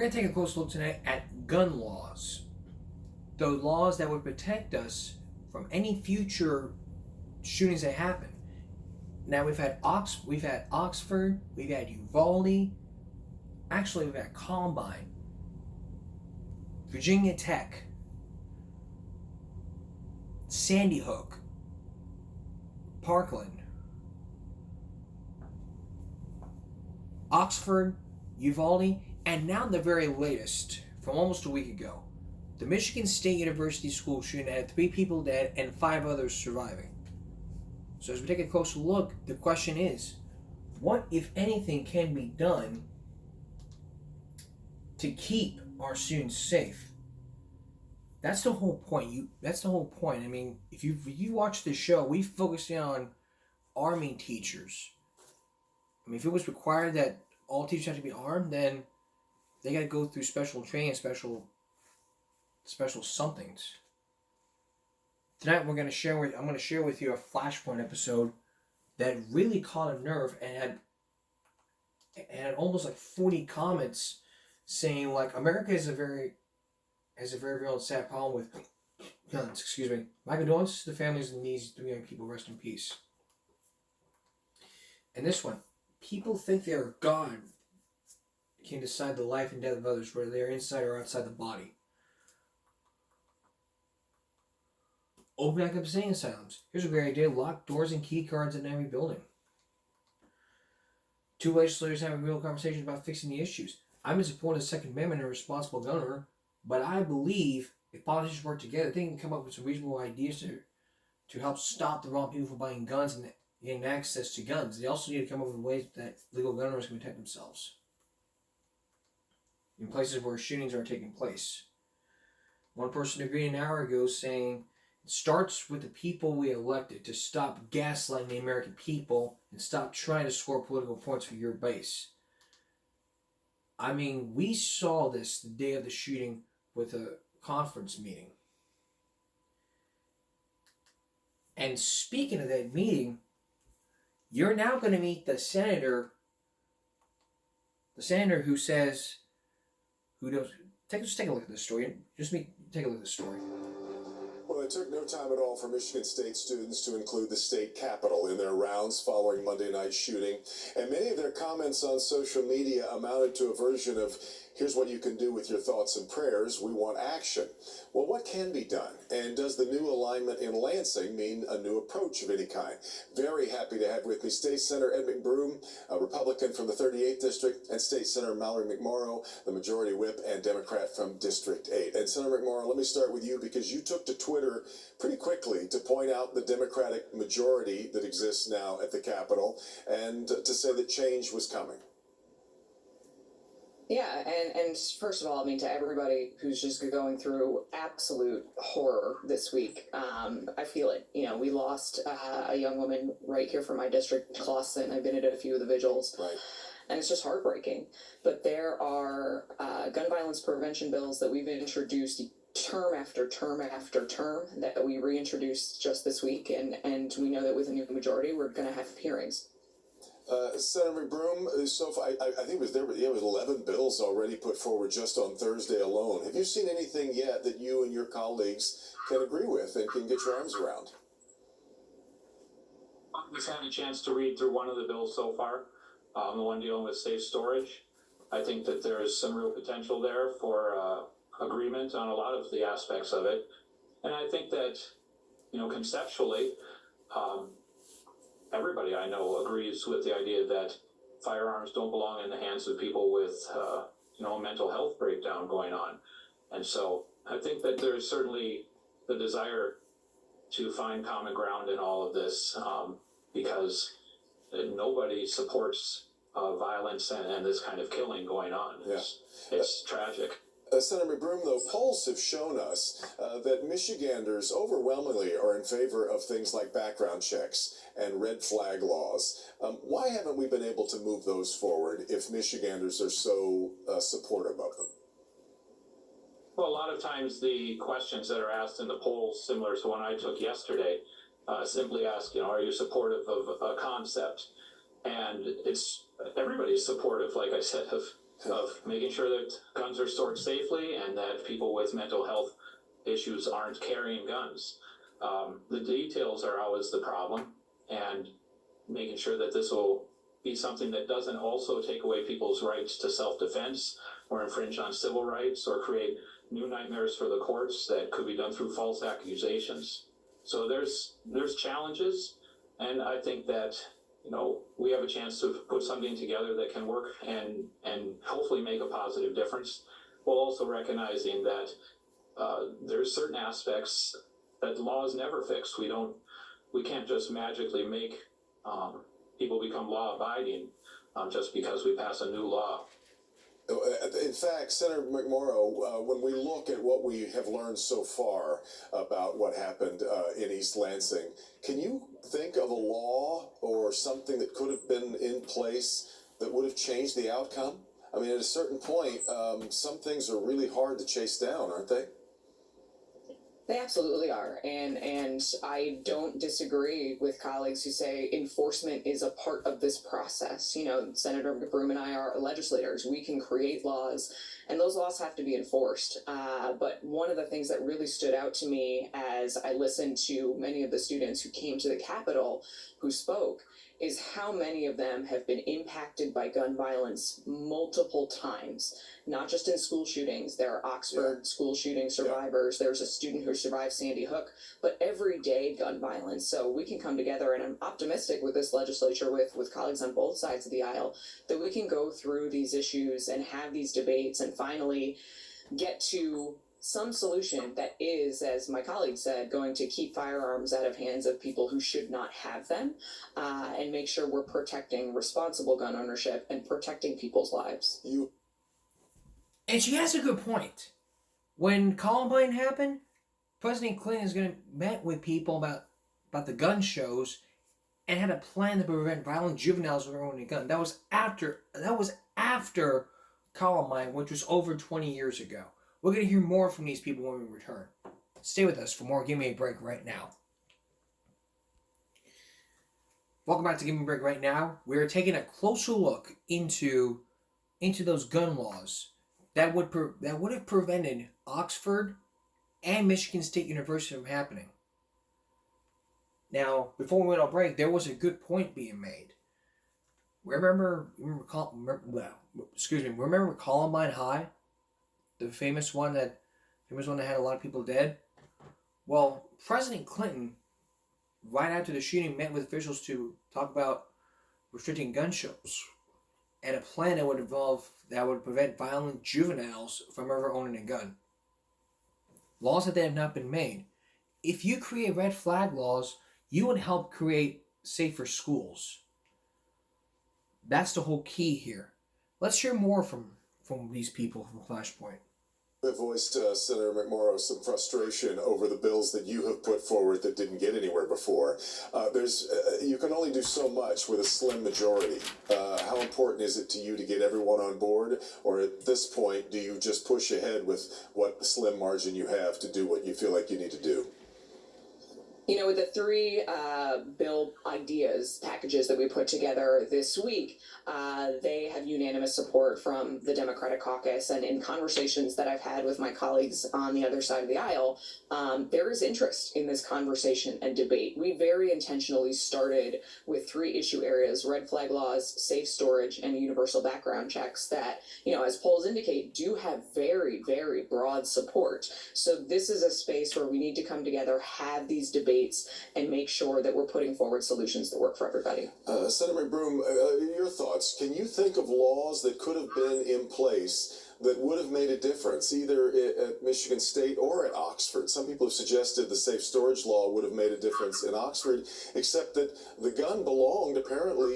going to take a close look tonight at gun laws. Those laws that would protect us from any future shootings that happen. Now we've had Oxford, we've had Uvalde, actually we've had Columbine, Virginia Tech, Sandy Hook, Parkland, Oxford, Uvalde, and now the very latest, from almost a week ago, the Michigan State University school shooting that had 3 people dead and 5 others surviving. So as we take a closer look, the question is, what, if anything, can be done to keep our students safe? That's the whole point. That's the whole point. I mean, if you watch the show, we focus on arming teachers. I mean, if it was required that all teachers have to be armed, then they got to go through special training, special somethings. Tonight I'm going to share with you a Flashpoint episode that really caught a nerve and had almost like 40 comments saying like America has a very real and sad problem with guns. Excuse me. My condolences to the families of these 3 young people. Rest in peace. And this one, people think they're God can decide the life and death of others, whether they're inside or outside the body. Open active insane asylums. Here's a great idea. Lock doors and key cards in every building. 2 legislators having real conversations about fixing the issues. I'm in support of the Second Amendment and a responsible gun owner, but I believe if politicians work together, they can come up with some reasonable ideas to help stop the wrong people from buying guns and getting access to guns. They also need to come up with ways that legal gun owners can protect themselves in places where shootings are taking place. One person agreed an hour ago saying, it starts with the people we elected to stop gaslighting the American people and stop trying to score political points for your base. I mean, we saw this the day of the shooting with a conference meeting. And speaking of that meeting, you're now going to meet the senator who says, just take a look at this story. Take a look at this story. Well, it took no time at all for Michigan State students to include the state capitol in their rounds following Monday night's shooting. And many of their comments on social media amounted to a version of, here's what you can do with your thoughts and prayers. We want action. Well, what can be done? And does the new alignment in Lansing mean a new approach of any kind? Very happy to have with me State Senator Ed McBroom, a Republican from the 38th District, and State Senator Mallory McMorrow, the Majority Whip and Democrat from District 8. And Senator McMorrow, let me start with you because you took to Twitter pretty quickly to point out the Democratic majority that exists now at the Capitol and to say that change was coming. Yeah, and first of all, I mean, to everybody who's just going through absolute horror this week, I feel it. You know, we lost a young woman right here from my district, Clawson. I've been at a few of the vigils. Right. And it's just heartbreaking. But there are gun violence prevention bills that we've introduced term after term after term that we reintroduced just this week. And we know that with a new majority, we're going to have hearings. Senator McBroom, so far, I think it was 11 bills already put forward just on Thursday alone. Have you seen anything yet that you and your colleagues can agree with and can get your arms around? We've had a chance to read through one of the bills so far, the one dealing with safe storage. I think that there is some real potential there for agreement on a lot of the aspects of it. And I think that, conceptually, everybody I know agrees with the idea that firearms don't belong in the hands of people with, a mental health breakdown going on. And so I think that there's certainly the desire to find common ground in all of this because nobody supports violence and this kind of killing going on. It's tragic. Senator McBroom, though, polls have shown us that Michiganders overwhelmingly are in favor of things like background checks and red flag laws. Why haven't we been able to move those forward if Michiganders are so supportive of them? Well, a lot of times the questions that are asked in the polls, similar to one I took yesterday, simply ask, are you supportive of a concept? And everybody's supportive, like I said, of of making sure that guns are stored safely and that people with mental health issues aren't carrying guns. The details are always the problem, and making sure that this will be something that doesn't also take away people's rights to self-defense or infringe on civil rights or create new nightmares for the courts that could be done through false accusations. So there's challenges, and I think that we have a chance to put something together that can work and hopefully make a positive difference, while also recognizing that there's certain aspects that the law is never fixed. We can't just magically make people become law abiding just because we pass a new law. In fact, Senator McMorrow, when we look at what we have learned so far about what happened in East Lansing, can you think of a law or something that could have been in place that would have changed the outcome? I mean, at a certain point, some things are really hard to chase down, aren't they? They absolutely are, and I don't disagree with colleagues who say enforcement is a part of this process. Senator Broom and I are legislators. We can create laws, and those laws have to be enforced. But one of the things that really stood out to me as I listened to many of the students who came to the Capitol who spoke is how many of them have been impacted by gun violence multiple times, not just in school shootings. There are Oxford school shooting survivors. There's a student who survived Sandy Hook, but everyday gun violence. So we can come together, and I'm optimistic with this legislature, with colleagues on both sides of the aisle, that we can go through these issues and have these debates and finally get to some solution that is, as my colleague said, going to keep firearms out of hands of people who should not have them, and make sure we're protecting responsible gun ownership and protecting people's lives. And she has a good point. When Columbine happened, President Clinton is going to met with people about the gun shows and had a plan to prevent violent juveniles from owning a gun. That was after Columbine, which was over 20 years ago. We're going to hear more from these people when we return. Stay with us for more Give Me a Break right now. Welcome back to Give Me a Break right now. We're taking a closer look into those gun laws that would have prevented Oxford and Michigan State University from happening. Now, before we went on break, there was a good point being made. Remember Columbine High? The famous one that had a lot of people dead? Well, President Clinton, right after the shooting, met with officials to talk about restricting gun shows and a plan that would prevent violent juveniles from ever owning a gun. Laws that have not been made. If you create red flag laws, you would help create safer schools. That's the whole key here. Let's hear more from these people from Flashpoint. Have voiced, Senator McMorrow, some frustration over the bills that you have put forward that didn't get anywhere before. You can only do so much with a slim majority. How important is it to you to get everyone on board, or at this point, do you just push ahead with what slim margin you have to do what you feel like you need to do? With the three bill packages that we put together this week, they have unanimous support from the Democratic caucus. And in conversations that I've had with my colleagues on the other side of the aisle, there is interest in this conversation and debate. We very intentionally started with 3 issue areas: red flag laws, safe storage, and universal background checks that, as polls indicate, do have very, very broad support. So this is a space where we need to come together, have these debates, and make sure that we're putting forward solutions that work for everybody. Senator Broom, your thoughts. Can you think of laws that could have been in place that would have made a difference, either at Michigan State or at Oxford? Some people have suggested the safe storage law would have made a difference in Oxford, except that the gun belonged apparently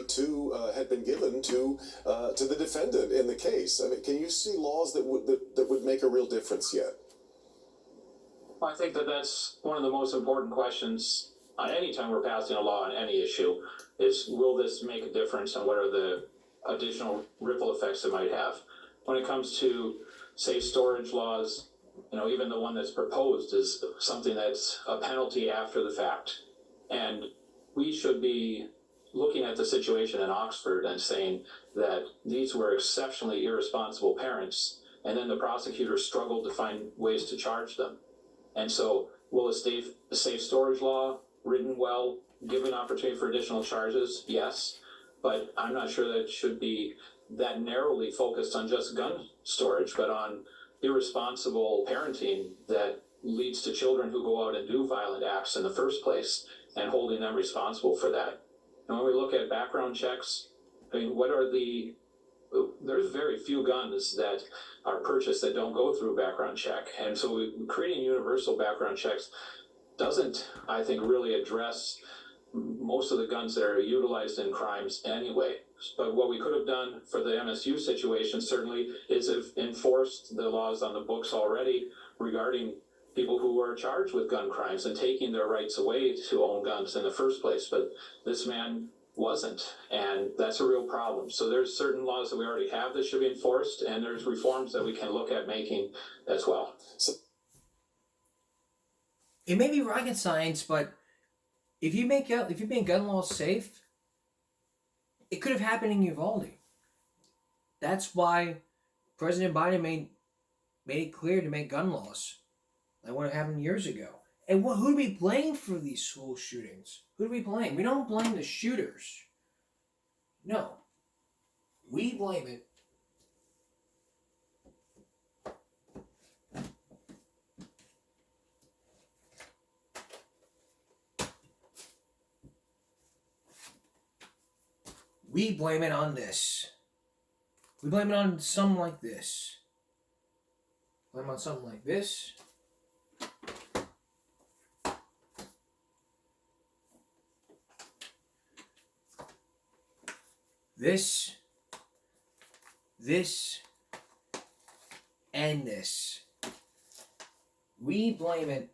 had been given to the defendant in the case. I mean, can you see laws that would make a real difference yet? I think that's one of the most important questions anytime we're passing a law on any issue is, will this make a difference, and what are the additional ripple effects it might have? When it comes to safe storage laws, even the one that's proposed is something that's a penalty after the fact. And we should be looking at the situation in Oxford and saying that these were exceptionally irresponsible parents, and then the prosecutors struggled to find ways to charge them. And so, will a safe storage law, written well, give an opportunity for additional charges? Yes, but I'm not sure that it should be that narrowly focused on just gun storage, but on irresponsible parenting that leads to children who go out and do violent acts in the first place, and holding them responsible for that. And when we look at background checks, I mean, there's very few guns that are purchased that don't go through a background check. And so creating universal background checks doesn't, I think, really address most of the guns that are utilized in crimes anyway. But what we could have done for the MSU situation certainly is have enforced the laws on the books already regarding people who were charged with gun crimes and taking their rights away to own guns in the first place. But this man wasn't, and that's a real problem. So there's certain laws that we already have that should be enforced, and there's reforms that we can look at making as well. It may be rocket science, but if you make gun laws safe, it could have happened in Uvalde. That's why President Biden made it clear to make gun laws. Like what happened years ago. And who do we blame for these school shootings? Who do we blame? We don't blame the shooters. No. We blame it. We blame it on this. We blame it on something like this. Blame it on something like this. This, and this. We blame it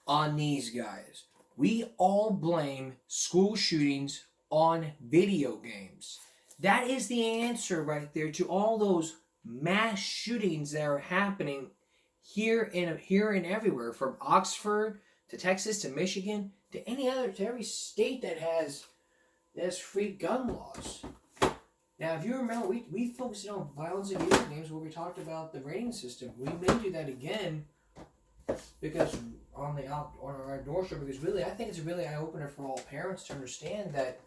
on these guys. We all blame school shootings on video games. That is the answer right there to all those mass shootings that are happening here and everywhere, from Oxford to Texas to Michigan to every state that has free gun laws. Now, if you remember, we focused on violence in video games where we talked about the rating system. We may do that again because on our doorstep, because really, I think it's a really eye-opener for all parents to understand that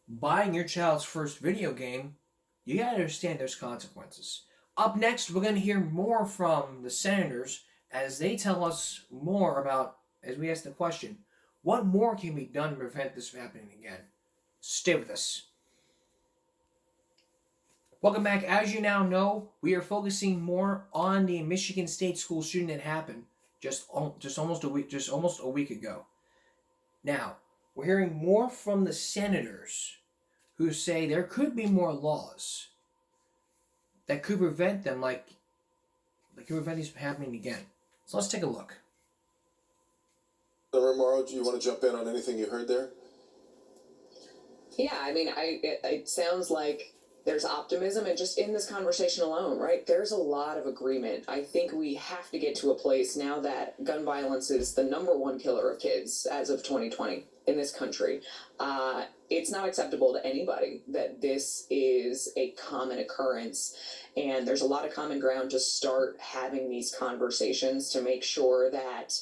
buying your child's first video game, you gotta understand there's consequences. Up next, we're gonna hear more from the senators as they tell us more about, as we ask the question, what more can be done to prevent this from happening again? Stay with us. Welcome back. As you now know, we are focusing more on the Michigan State school shooting that happened just almost a week ago. Now, we're hearing more from the senators who say there could be more laws that could prevent them, that could prevent these from happening again. So let's take a look. Senator Morrow, do you want to jump in on anything you heard there? Yeah, I mean, it sounds like there's optimism, and just in this conversation alone, right? There's a lot of agreement. I think we have to get to a place now that gun violence is the #1 killer of kids as of 2020 in this country. It's not acceptable to anybody that this is a common occurrence, and there's a lot of common ground to start having these conversations to make sure that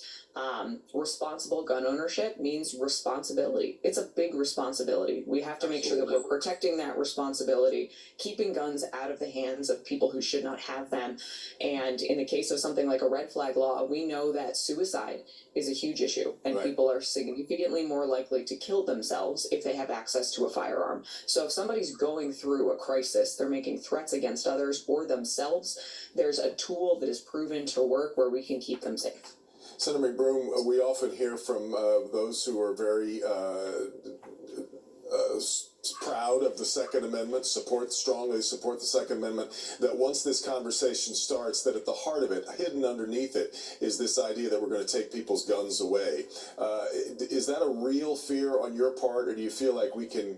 responsible gun ownership means responsibility. It's a big responsibility. We have to make sure that we're protecting that responsibility, keeping guns out of the hands of people who should not have them. And in the case of something like a red flag law, we know that suicide is a huge issue, and Right. people are significantly more likely to kill themselves if they have access to a firearm. So if somebody's going through a crisis, they're making threats against others or themselves, there's a tool that is proven to work where we can keep them safe. Senator McBroom, we often hear from those who are very proud of the Second Amendment, strongly support the Second Amendment, that once this conversation starts, that at the heart of it, hidden underneath it, is this idea that we're going to take people's guns away. Is that a real fear on your part, or do you feel like we can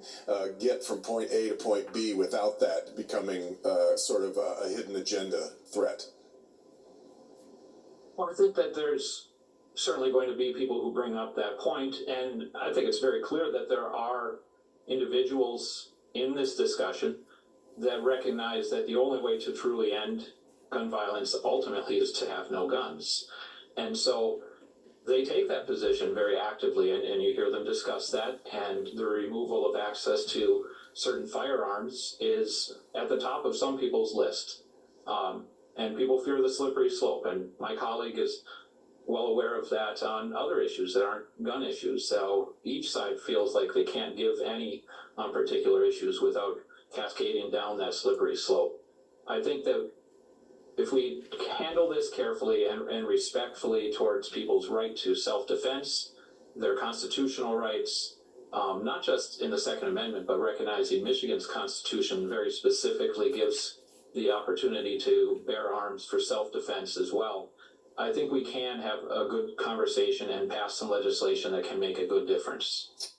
get from point A to point B without that becoming sort of a hidden agenda threat? Well, I think that there's certainly going to be people who bring up that point, and I think it's very clear that there are individuals in this discussion that recognize that the only way to truly end gun violence ultimately is to have no guns. And so they take that position very actively, and you hear them discuss that, and the removal of access to certain firearms is at the top of some people's list. And people fear the slippery slope, and my colleague is well aware of that on other issues that aren't gun issues. So each side feels like they can't give any on particular issues without cascading down that slippery slope. I think that if we handle this carefully and respectfully towards people's right to self-defense, their constitutional rights, not just in the Second Amendment, but recognizing Michigan's Constitution very specifically gives the opportunity to bear arms for self-defense as well. I think we can have a good conversation and pass some legislation that can make a good difference.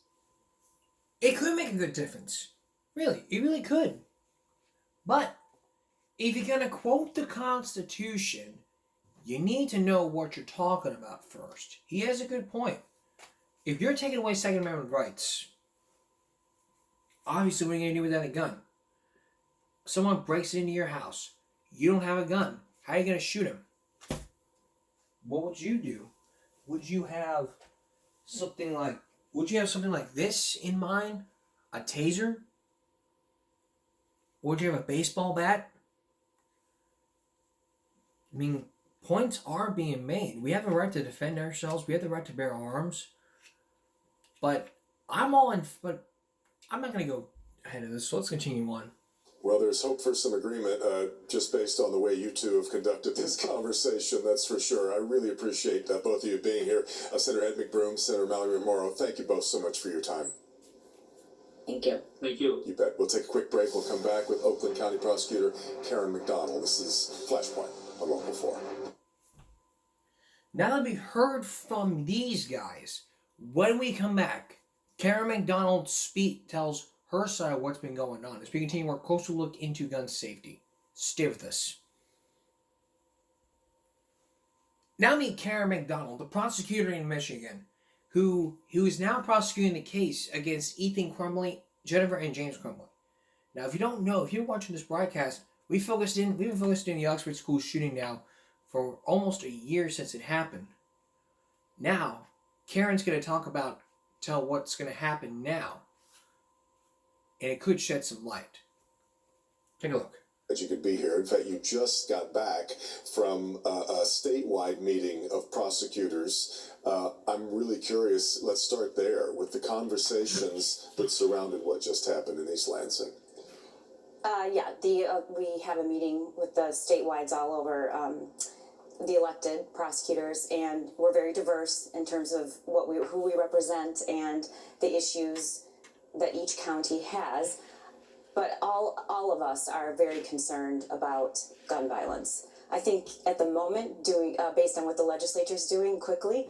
It could make a good difference. Really, it really could. But if you're going to quote the Constitution, you need to know what you're talking about first. He has a good point. If you're taking away Second Amendment rights, obviously what are you going to do without a gun? Someone breaks into your house. You don't have a gun. How are you going to shoot him? What would you do? Would you have something like this in mind? A taser? Or would you have a baseball bat? I mean, points are being made. We have the right to defend ourselves. We have the right to bear arms. But I'm not going to go ahead of this, so let's continue on. Well, there's hope for some agreement, just based on the way you two have conducted this conversation, that's for sure. I really appreciate both of you being here. Senator Ed McBroom, Senator Mallory Morrow, thank you both so much for your time. Thank you. Thank you. You bet. We'll take a quick break. We'll come back with Oakland County Prosecutor Karen McDonald. This is Flashpoint on Local 4. Now that we've heard from these guys, when we come back, Karen McDonald tells her side of what's been going on as we continue our closer look into gun safety. Stay with us. Now meet Karen McDonald, the prosecutor in Michigan, who is now prosecuting the case against Ethan Crumbley, Jennifer, and James Crumbley. Now, if you don't know, if you're watching this broadcast, we've been focused in the Oxford school shooting now for almost a year since it happened. Now, Karen's going to tell what's going to happen now. And it could shed some light. Take a look. That you could be here. In fact, you just got back from a statewide meeting of prosecutors. I'm really curious. Let's start there with the conversations that surrounded what just happened in East Lansing. We have a meeting with the statewides all over the elected prosecutors, and we're very diverse in terms of who we represent and the issues that each county has. But all of us are very concerned about gun violence. I think at the moment, based on what the legislature's doing quickly,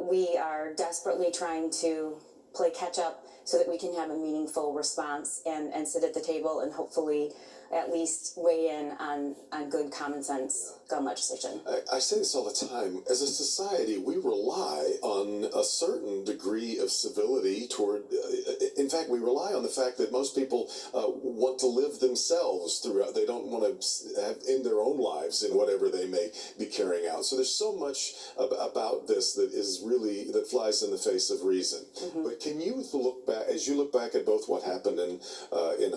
we are desperately trying to play catch up so that we can have a meaningful response and sit at the table and hopefully at least weigh in on good common sense gun legislation. I say this all the time. As a society, we rely on a certain degree of civility toward, in fact, we rely on the fact that most people want to live themselves throughout. They don't want to have in their own lives in whatever they may be carrying out. So there's so much about this that flies in the face of reason. Mm-hmm. But can you look back, as you look back at both what happened in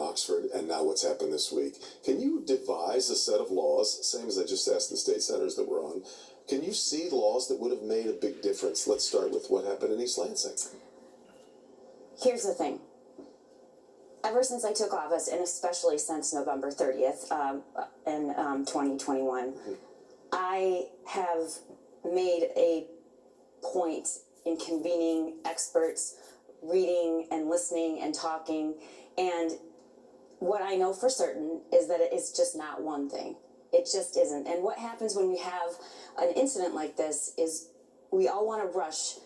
Oxford and now what's happened this week, can you devise a set of laws, same as I just asked the state senators that were on, can you see laws that would have made a big difference? Let's start with what happened in East Lansing. Here's the thing. Ever since I took office, and especially since November 30th in 2021, mm-hmm. I have made a point in convening experts, reading and listening and talking, and what I know for certain is that it's just not one thing. It just isn't. And what happens when we have an incident like this is we all want to rush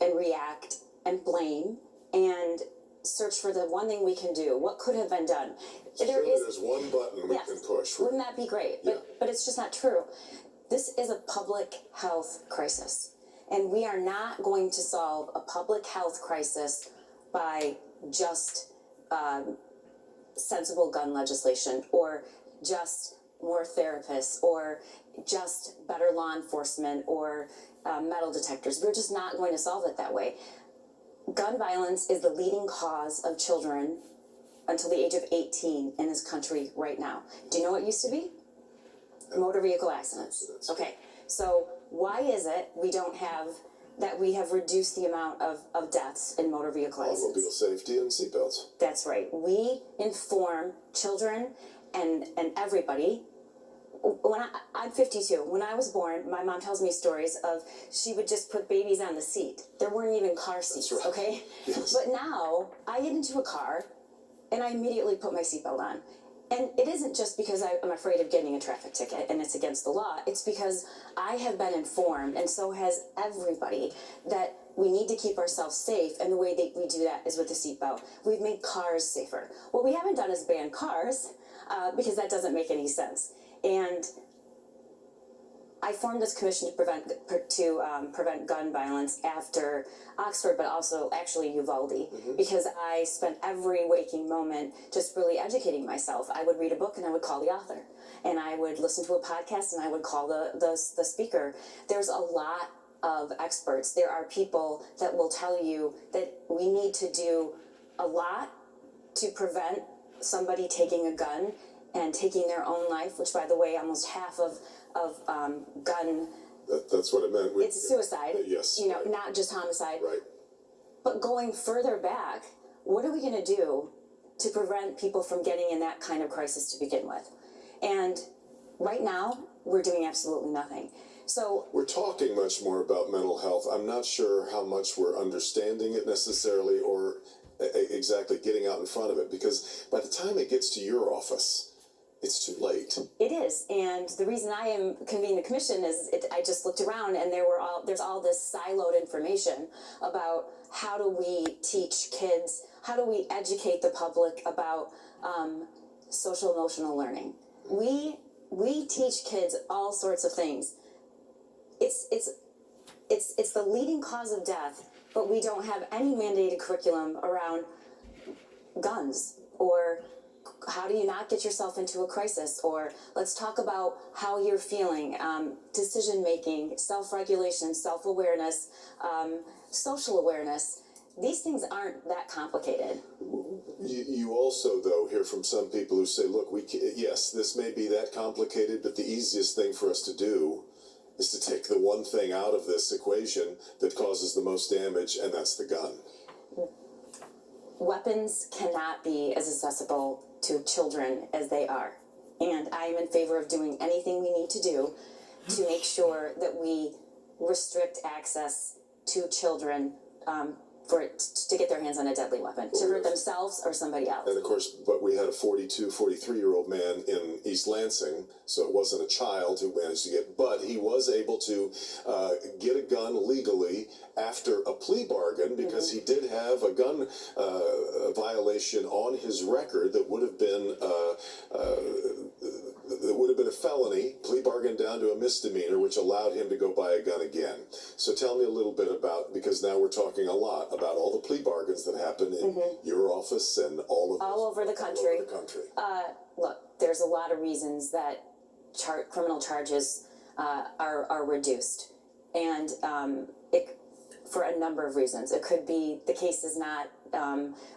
and react and blame and search for the one thing we can do. What could have been done? There's one button we can push. Right? Wouldn't that be great? Yeah. But it's just not true. This is a public health crisis. And we are not going to solve a public health crisis by just sensible gun legislation, or just more therapists, or just better law enforcement, or metal detectors. We're just not going to solve it that way. Gun violence is the leading cause of children until the age of 18 in this country right now. Do you know what it used to be? Motor vehicle accidents. Okay, so why is it we have reduced the amount of deaths in motor vehicle accidents? Automobile safety and seatbelts. That's right. We inform children and everybody. When I'm 52. When I was born, my mom tells me stories of she would just put babies on the seat. There weren't even car seats, That's right. okay? Yes. But now I get into a car and I immediately put my seatbelt on. And it isn't just because I'm afraid of getting a traffic ticket and it's against the law. It's because I have been informed, and so has everybody, that we need to keep ourselves safe, and the way that we do that is with the seatbelt. We've made cars safer. What we haven't done is ban cars, because that doesn't make any sense. And I formed this commission to prevent gun violence after Oxford, but also actually Uvalde, because I spent every waking moment just really educating myself. I would read a book and I would call the author, and I would listen to a podcast and I would call the speaker. There's a lot of experts. There are people that will tell you that we need to do a lot to prevent somebody taking a gun and taking their own life, which, by the way, almost half of gun, That's what it meant. it's suicide. Yes. You know, Right. not just homicide. Right. But going further back, what are we going to do to prevent people from getting in that kind of crisis to begin with? And right now, we're doing absolutely nothing. So We're talking much more about mental health. I'm not sure how much we're understanding it necessarily, or exactly getting out in front of it, because by the time it gets to your office, it's too late. it is, and the reason I am convening the commission is I just looked around and there's all this siloed information about how do we teach kids, how do we educate the public about social emotional learning. We teach kids all sorts of things. It's the leading cause of death, but we don't have any mandated curriculum around guns, or how do you not get yourself into a crisis, or let's talk about how you're feeling, decision making, self-regulation, self-awareness, social awareness. These things aren't that complicated. You also, though, hear from some people who say, look, yes, this may be that complicated, but the easiest thing for us to do is to take the one thing out of this equation that causes the most damage, and that's the gun. Weapons cannot be as accessible to children as they are. And I am in favor of doing anything we need to do to make sure that we restrict access to children to get their hands on a deadly weapon, to hurt themselves or somebody else. And of course, but we had a 43-year-old man in East Lansing, so it wasn't a child who managed to get, but he was able to get a gun legally after a plea bargain, because he did have a gun violation on his record that would have been a felony, plea bargain down to a misdemeanor, which allowed him to go buy a gun again. So tell me a little bit about, because now we're talking a lot about all the plea bargains that happen in your office and all over the country. All over the country. Look, there's a lot of reasons that criminal charges are reduced, and for a number of reasons. It could be the case is not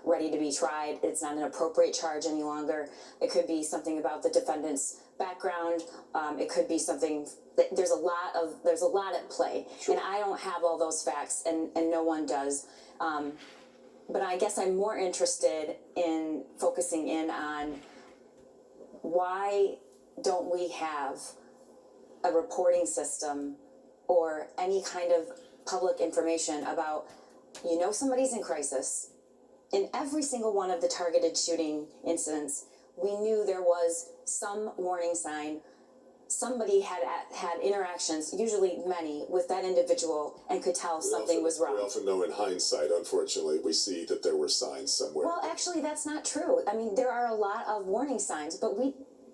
ready to be tried. It's not an appropriate charge any longer. It could be something about the defendant's background. It could be something. There's a lot at play, Sure. and I don't have all those facts, and no one does. But I guess I'm more interested in focusing in on why don't we have a reporting system or any kind of public information about, somebody's in crisis. In every single one of the targeted shooting incidents, we knew there was some warning sign. Somebody had interactions, usually many, with that individual and could tell something was wrong. We often know in hindsight, unfortunately, we see that there were signs somewhere. Well, actually, that's not true. I mean, there are a lot of warning signs, but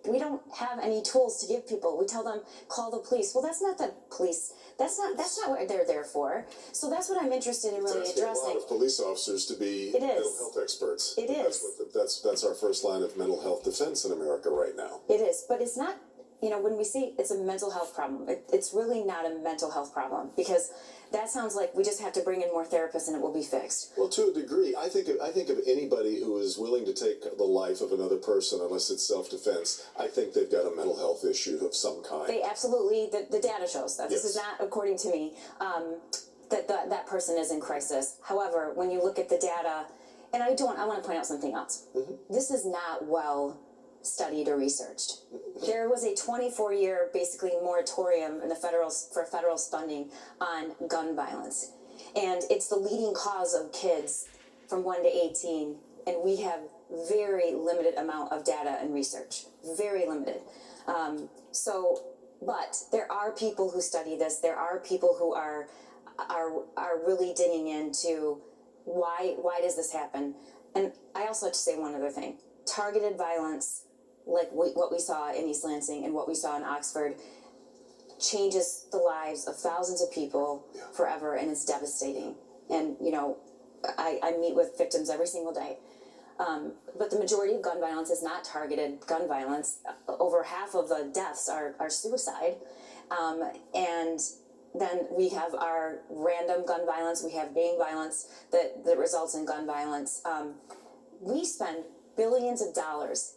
we don't have any tools to give people. We tell them, call the police. Well, that's not the police. That's not what they're there for. So that's what I'm interested in really It's asking addressing. a lot of police officers to be It mental is. health experts. It is. That's our first line of mental health defense in America right now. It is, but it's not, when we say it's a mental health problem, it's really not a mental health problem, because that sounds like we just have to bring in more therapists and it will be fixed. Well, to a degree, I think of anybody who is willing to take the life of another person, unless it's self-defense, I think they've got a mental health issue of some kind. They absolutely, the data shows that. This Yes. is not according to me, that person is in crisis. However, when you look at the data, and I want to point out something else. This is not well studied or researched. There was a 24-year basically moratorium in the federal funding on gun violence, and it's the leading cause of kids from 1 to 18, and we have very limited amount of data and research, very limited. But there are people who study this. There are people who are really digging into why does this happen. And I also have to say one other thing: targeted violence, like what we saw in East Lansing and what we saw in Oxford, changes the lives of thousands of people forever, and it's devastating. And I meet with victims every single day. But the majority of gun violence is not targeted gun violence. Over half of the deaths are suicide. And then we have our random gun violence, we have gang violence that results in gun violence. We spend billions of dollars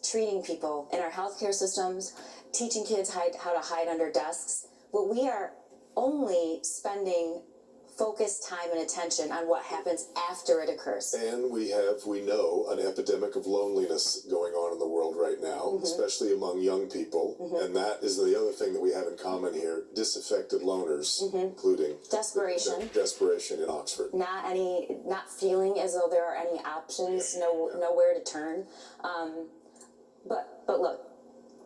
treating people in our healthcare systems, teaching kids how to hide under desks. But we are only spending focused time and attention on what happens after it occurs. And we know an epidemic of loneliness going on in the world right now, especially among young people. And that is the other thing that we have in common here: disaffected loners, including Desperation. Desperation in Oxford. Not feeling as though there are any options, nowhere to turn. But look,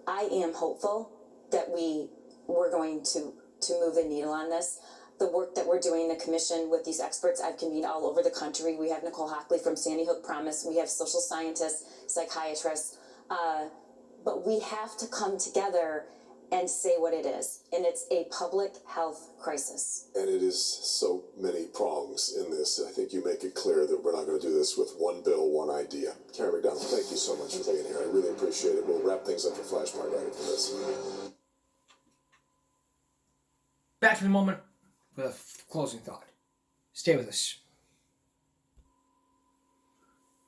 I am hopeful that we're going to move the needle on this. The work that we're doing in the commission with these experts, I've convened all over the country. We have Nicole Hockley from Sandy Hook Promise. We have social scientists, psychiatrists. But we have to come together and say what it is. And it's a public health crisis. And it is so many prongs in this. I think you make it clear that we're not going to do this with one bill, one idea. Karen McDonald, thank you so much for being here. I really appreciate it. We'll wrap things up for Flashpoint right after this. Back in a moment with a closing thought. Stay with us.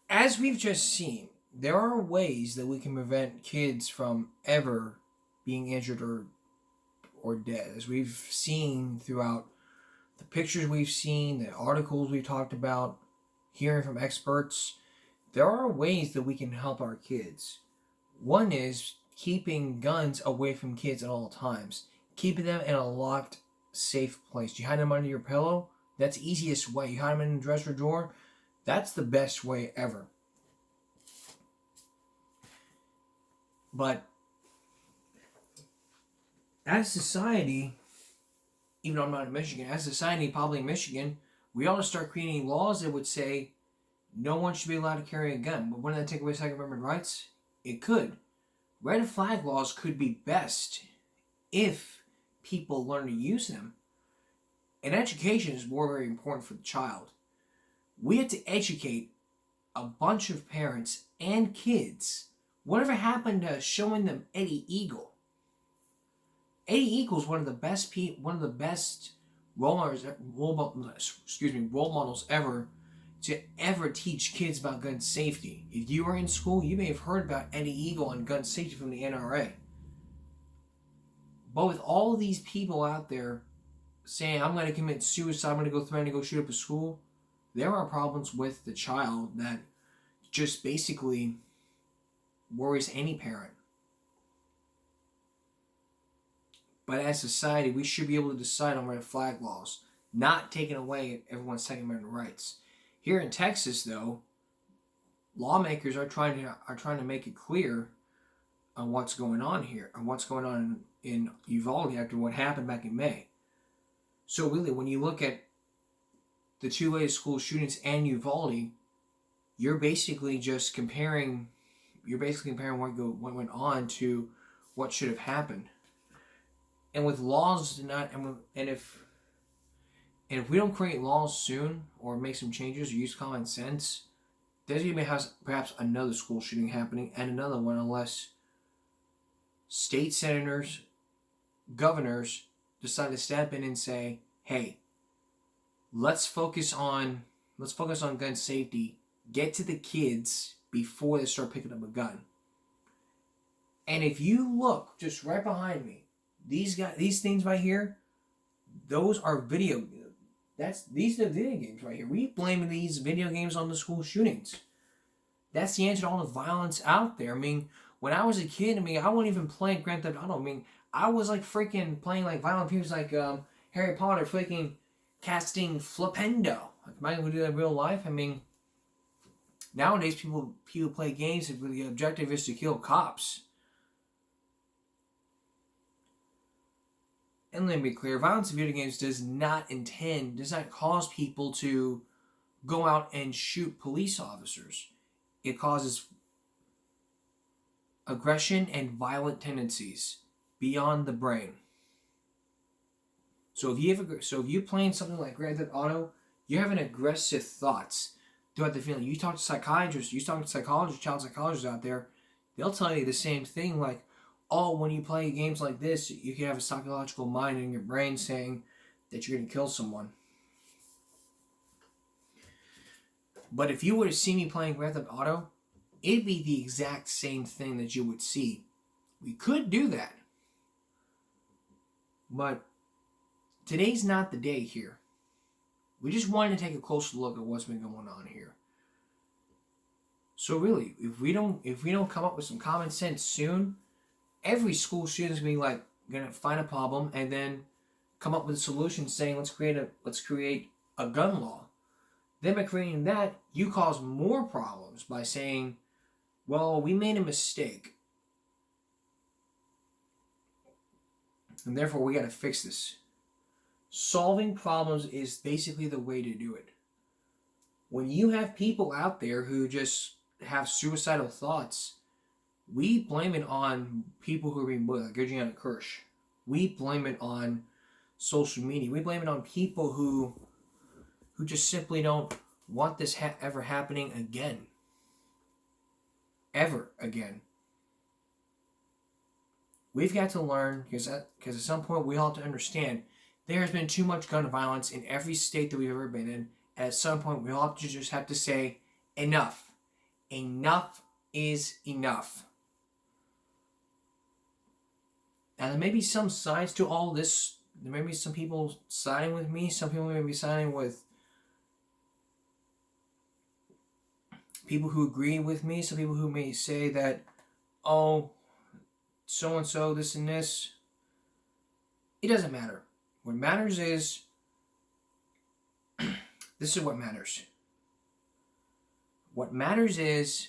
As we've just seen, there are ways that we can prevent kids from ever being injured or dead. As we've seen throughout the pictures we've seen, the articles we've talked about, hearing from experts, there are ways that we can help our kids. One is keeping guns away from kids at all times. Keeping them in a locked, safe place. You hide them under your pillow? That's the easiest way. You hide them in the dresser drawer? That's the best way ever. But as society, even though I'm not in Michigan, as society, probably in Michigan, we ought to start creating laws that would say no one should be allowed to carry a gun. But wouldn't that take away Second Amendment rights? It could. Red flag laws could be best if people learn to use them. And education is very important for the child. We have to educate a bunch of parents and kids. Whatever happened to showing them Eddie Eagle? Eddie Eagle is one of the best role models ever to ever teach kids about gun safety. If you were in school, you may have heard about Eddie Eagle and gun safety from the NRA. But with all these people out there saying, I'm going to commit suicide, I'm going to go threaten to go shoot up a school, there are problems with the child that just basically worries any parent. But as society, we should be able to decide on red flag laws, not taking away everyone's Second Amendment rights. Here in Texas, though, lawmakers are trying to make it clear on what's going on here, on what's going on in Uvalde after what happened back in May. So really, when you look at the two latest school shootings and Uvalde, you're basically just comparing you're basically comparing what went on to what should have happened. And with laws and if we don't create laws soon or make some changes or use common sense, there's going to be perhaps another school shooting happening and another one unless state senators, governors decide to step in and say, hey, let's focus on gun safety. Get to the kids before they start picking up a gun. And if you look just right behind me, these things right here, those are video. These are video games right here. We blame these video games on the school shootings. That's the answer to all the violence out there. I mean, when I was a kid, I wasn't even playing Grand Theft Auto. I mean, I was like freaking playing like violent games like Harry Potter, freaking casting Flipendo. Like, am I going to do that in real life? I mean, nowadays people play games where the objective is to kill cops. And let me be clear, violence in video games does not cause people to go out and shoot police officers. It causes aggression and violent tendencies beyond the brain. So if you're playing something like Grand Theft Auto, you're having aggressive thoughts throughout the feeling. You talk to psychiatrists, child psychologists out there, they'll tell you the same thing, like, oh, when you play games like this, you can have a psychological mind in your brain saying that you're going to kill someone. But if you were to see me playing Grand Theft Auto, it'd be the exact same thing that you would see. We could do that. But today's not the day here. We just wanted to take a closer look at what's been going on here. So really, if we don't come up with some common sense soon, every school student's gonna find a problem and then come up with a solution saying let's create a gun law. Then by creating that, you cause more problems by saying, well, we made a mistake. And therefore we gotta fix this. Solving problems is basically the way to do it. When you have people out there who just have suicidal thoughts, we blame it on people who are being bullied, like Adriana Kirsch. We blame it on social media. We blame it on people who just simply don't want this ever happening again. Ever again. We've got to learn, because at some point we all have to understand, there has been too much gun violence in every state that we've ever been in. At some point we all just have to say, enough. Enough is enough. And there may be some sides to all this. There may be some people siding with me. Some people may be siding with people who agree with me. Some people who may say that, oh, so-and-so, this and this. It doesn't matter. What matters is, this is what matters. What matters is,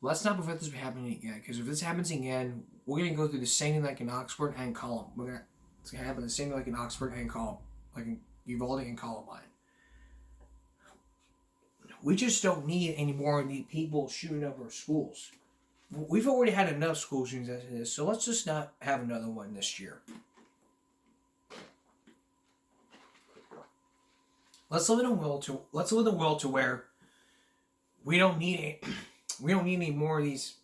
let's not prevent this from happening again. Because if this happens again, we're going to go through the same thing like in Oxford and Column. It's going to happen the same thing like in Oxford and Column. Like in Uvalde and Columbine. We just don't need any more of these people shooting up our schools. We've already had enough school shootings as it is, so let's just not have another one this year. Let's live in a world to where we don't need any more of these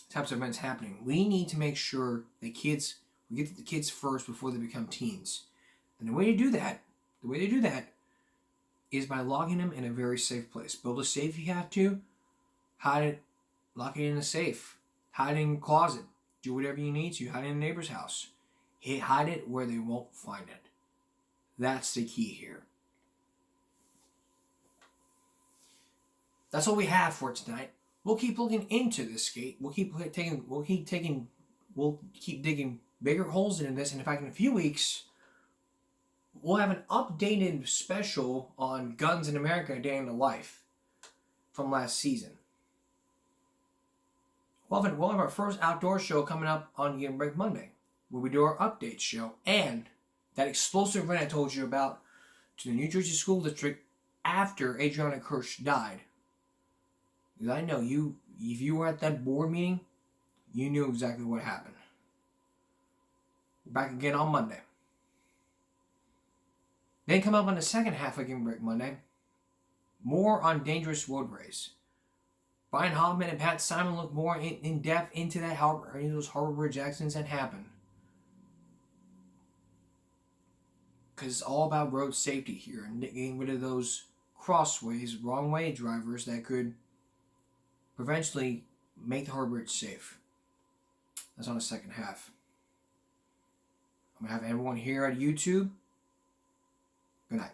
types of events happening. We need to make sure we get to the kids first before they become teens. And the way to do that is by locking them in a very safe place. Build a safe if you have to. Hide it. Lock it in a safe. Hide it in a closet. Do whatever you need to. Hide it in a neighbor's house. Hide it where they won't find it. That's the key here. That's all we have for tonight. We'll keep looking into this skate. We'll keep digging bigger holes into this. And in fact, in a few weeks, we'll have an updated special on Guns in America, A Day in the Life from last season. We'll have our first outdoor show coming up on Game Break Monday, where we do our update show. And that explosive event I told you about to the New Jersey School District after Adriana Kirsch died. Because I know if you were at that board meeting, you knew exactly what happened. Back again on Monday. Then come up on the second half of Game Break Monday. More on dangerous road race. Brian Hoffman and Pat Simon look more in depth into those Harbor Bridge accidents that happened. Because it's all about road safety here and getting rid of those crossways, wrong way drivers that could eventually make the Harbor Bridge safe. That's on the second half. I'm going to have everyone here at YouTube. Good night.